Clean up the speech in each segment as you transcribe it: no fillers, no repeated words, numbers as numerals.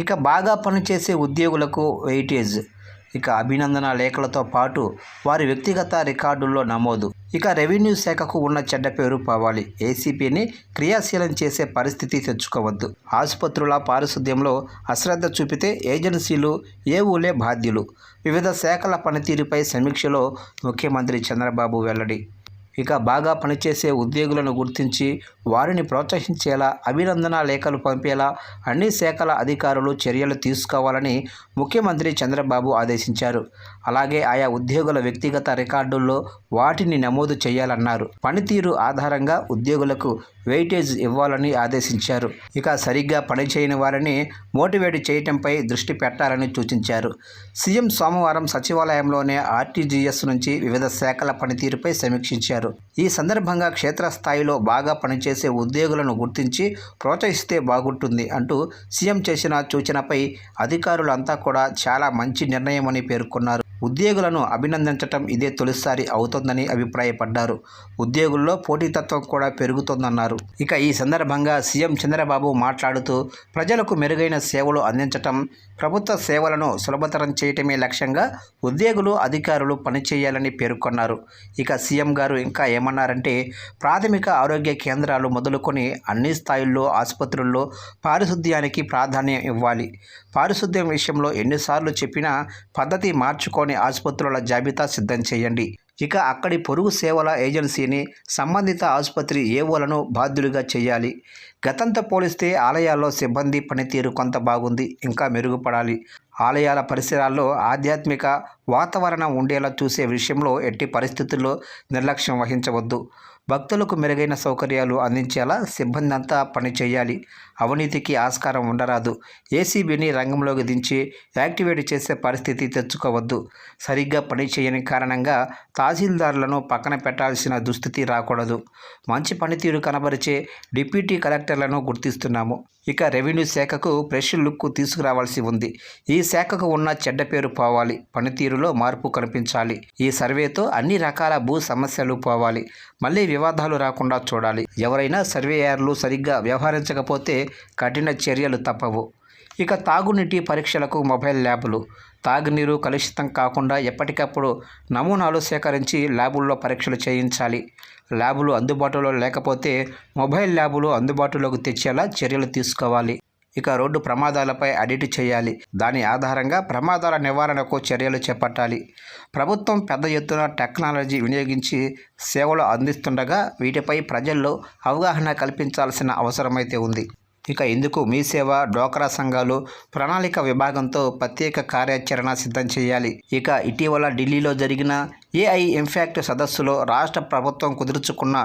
ఇక బాగా పనిచేసే ఉద్యోగులకు వెయిటేజ్, ఇక అభినందన లేఖలతో పాటు వారి వ్యక్తిగత రికార్డుల్లో నమోదు. ఇక రెవెన్యూ శాఖకు ఉన్న చెడ్డ పేరు పోవాలి. ఏసీపీని క్రియాశీలం చేసే పరిస్థితి తెచ్చుకోవద్దు. ఆసుపత్రుల పారిశుద్ధ్యంలో అశ్రద్ధ చూపితే ఏజెన్సీలు, ఏవోలే బాధ్యులు. వివిధ శాఖల పనితీరుపై సమీక్షలో ముఖ్యమంత్రి చంద్రబాబు వెల్లడి. ఇక బాగా పనిచేసే ఉద్యోగులను గుర్తించి వారిని ప్రోత్సహించేలా అభినందన లేఖలు పంపేలా అన్ని శాఖల అధికారులు చర్యలు తీసుకోవాలని ముఖ్యమంత్రి చంద్రబాబు ఆదేశించారు. అలాగే ఆయా ఉద్యోగుల వ్యక్తిగత రికార్డుల్లో వాటిని నమోదు చేయాలన్నారు. పనితీరు ఆధారంగా ఉద్యోగులకు వెయిటేజ్ ఇవ్వాలని ఆదేశించారు. ఇక సరిగ్గా పనిచేయని వారిని మోటివేట్ చేయడంపై దృష్టి పెట్టాలని సూచించారు. సీఎం సోమవారం సచివాలయంలోనే ఆర్టీజీఎస్ నుంచి వివిధ శాఖల పనితీరుపై సమీక్షించారు. ఈ సందర్భంగా క్షేత్రస్థాయిలో బాగా పనిచేసే ఉద్యోగులను గుర్తించి ప్రోత్సహిస్తే బాగుంటుంది అంటూ సీఎం చేసిన సూచనపై అధికారులంతా కూడా చాలా మంచి నిర్ణయమని పేర్కొన్నారు. ఉద్యోగులను అభినందించటం ఇదే తొలిసారి అవుతోందని అభిప్రాయపడ్డారు. ఉద్యోగుల్లో పోటీతత్వం కూడా పెరుగుతోందన్నారు. ఇక ఈ సందర్భంగా సీఎం చంద్రబాబు మాట్లాడుతూ ప్రజలకు మెరుగైన సేవలు అందించటం, ప్రభుత్వ సేవలను సులభతరం చేయటమే లక్ష్యంగా ఉద్యోగులు, అధికారులు పనిచేయాలని పేర్కొన్నారు. ఇక సీఎం గారు ఇంకా ఏమన్నారంటే ప్రాథమిక ఆరోగ్య కేంద్రాలు మొదలుకొని అన్ని స్థాయిల్లో ఆసుపత్రుల్లో పారిశుద్ధ్యానికి ప్రాధాన్యం ఇవ్వాలి. పారిశుద్ధ్యం విషయంలో ఎన్నిసార్లు చెప్పినా పద్ధతి మార్చుకొని ఆసుపత్రుల జాబితా సిద్ధం చేయండి. ఇక అక్కడి పొరుగు సేవల ఏజెన్సీని సంబంధిత ఆసుపత్రి ఏవోలను బాధ్యులుగా చేయాలి. గతంతో పోలిస్తే ఆలయాల్లో సిబ్బంది పనితీరు కొంత బాగుంది, ఇంకా మెరుగుపడాలి. ఆలయాల పరిసరాల్లో ఆధ్యాత్మిక వాతావరణం ఉండేలా చూసే విషయంలో ఎట్టి పరిస్థితుల్లో నిర్లక్ష్యం వహించవద్దు. భక్తులకు మెరుగైన సౌకర్యాలు అందించేలా సిబ్బంది అంతా పనిచేయాలి. అవినీతికి ఆస్కారం ఉండరాదు. ఏసీబీని రంగంలోకి దించి యాక్టివేట్ చేసే పరిస్థితి తెచ్చుకోవద్దు. సరిగ్గా పనిచేయని కారణంగా తహసీల్దార్లను పక్కన పెట్టాల్సిన దుస్థితి రాకూడదు. మంచి పనితీరు కనబరిచే డిప్యూటీ కలెక్టర్లను గుర్తిస్తున్నాము. ఇక రెవెన్యూ శాఖకు ఫ్రెష్ లుక్ తీసుకురావాల్సి ఉంది. ఈ శాఖకు ఉన్న చెడ్డ పేరు పోవాలి. పనితీరులో మార్పు కనిపించాలి. ఈ సర్వేతో అన్ని రకాల భూ సమస్యలు పోవాలి. మళ్ళీ వివాదాలు రాకుండా చూడాలి. ఎవరైనా సర్వేయర్లు సరిగ్గా వ్యవహరించకపోతే కఠిన చర్యలు తప్పవు. ఇక తాగునీటి పరీక్షలకు మొబైల్ ల్యాబులు. తాగునీరు కలుషితం కాకుండా ఎప్పటికప్పుడు నమూనాలు సేకరించి ల్యాబుల్లో పరీక్షలు చేయించాలి. ల్యాబులు అందుబాటులో లేకపోతే మొబైల్ ల్యాబులు అందుబాటులోకి తెచ్చేలా చర్యలు తీసుకోవాలి. ఇక రోడ్డు ప్రమాదాలపై ఆడిట్ చేయాలి. దాని ఆధారంగా ప్రమాదాల నివారణకు చర్యలు చేపట్టాలి. ప్రభుత్వం పెద్ద ఎత్తున టెక్నాలజీ వినియోగించి సేవలు అందిస్తుండగా వీటిపై ప్రజల్లో అవగాహన కల్పించాల్సిన అవసరమైతే ఉంది. ఇక ఇందుకు మీ సేవ, డ్వాక్రా సంఘాలు ప్రణాళిక విభాగంతో ప్రత్యేక కార్యాచరణ సిద్ధం చేయాలి. ఇక ఇటీవల ఢిల్లీలో జరిగిన ఏఐ ఇంపాక్ట్ సదస్సులో రాష్ట్ర ప్రభుత్వం కుదుర్చుకున్న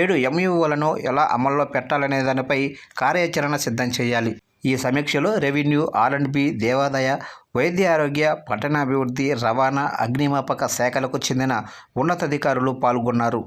7 ఎంయూఓలను ఎలా అమల్లో పెట్టాలనే దానిపై కార్యాచరణ సిద్ధం చేయాలి. ఈ సమీక్షలో రెవెన్యూ, ఆర్అండ్బి, దేవాదాయ, వైద్య ఆరోగ్య, పట్టణాభివృద్ధి, రవాణా, అగ్నిమాపక శాఖలకు చెందిన ఉన్నతాధికారులు పాల్గొన్నారు.